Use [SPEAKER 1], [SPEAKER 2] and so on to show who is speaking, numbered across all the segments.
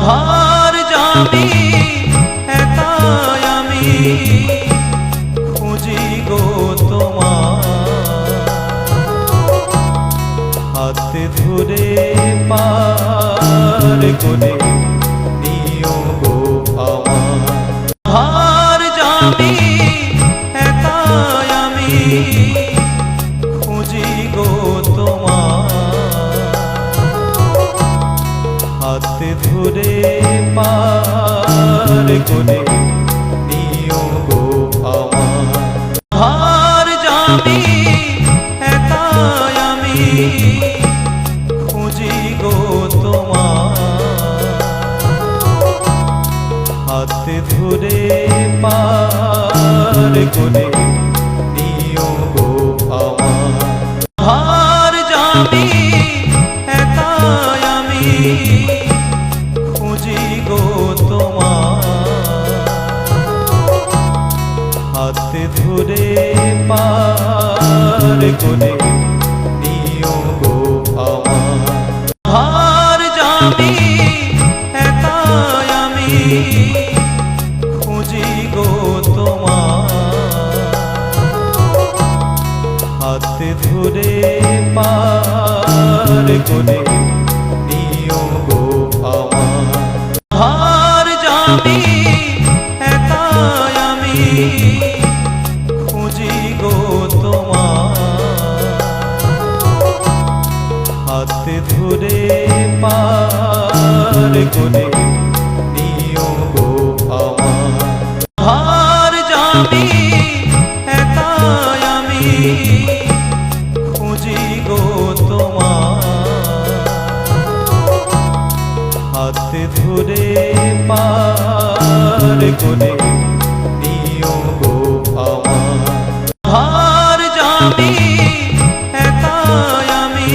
[SPEAKER 1] হার যাবি একাই আমি খুঁজি গো তোমার হাতে ধরে পার করে নিও গো আমার হার যাবি একাই আমি খুঁজি গো তোমার হাতে ধরে পার করে নিও গো আমার হার যাবি একাই আমি খুঁজি গো তোমার হাতে ধরে পার করে নিও গো আমার হার যাবি একাই আমি খুঁজি গো তোমার হাতে ধরে পার করে নিও গো আমার হার যাবি একাই আমি খুঁজি গো তোমার হাতে ধরে পার করে নিও গো আমার হার যাবি একাই আমি খুঁজি গো তোমার হাতে ধরে পার করে নিও গো আমার হার যাবি একাই আমি খুঁজি গো তোমার হাতে ধরে পার করে নিও গো আমার হার যাবি একাই আমি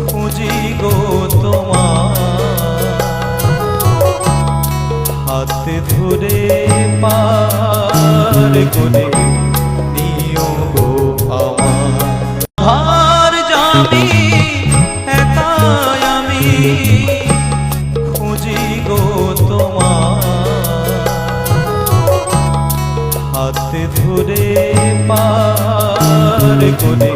[SPEAKER 1] খুঁজি গো তোমার হাতে ধরে পার করে নিও গো আমার হার যাবি একাই আমি খুঁজি গো তোমার হাতে ধরে পার করে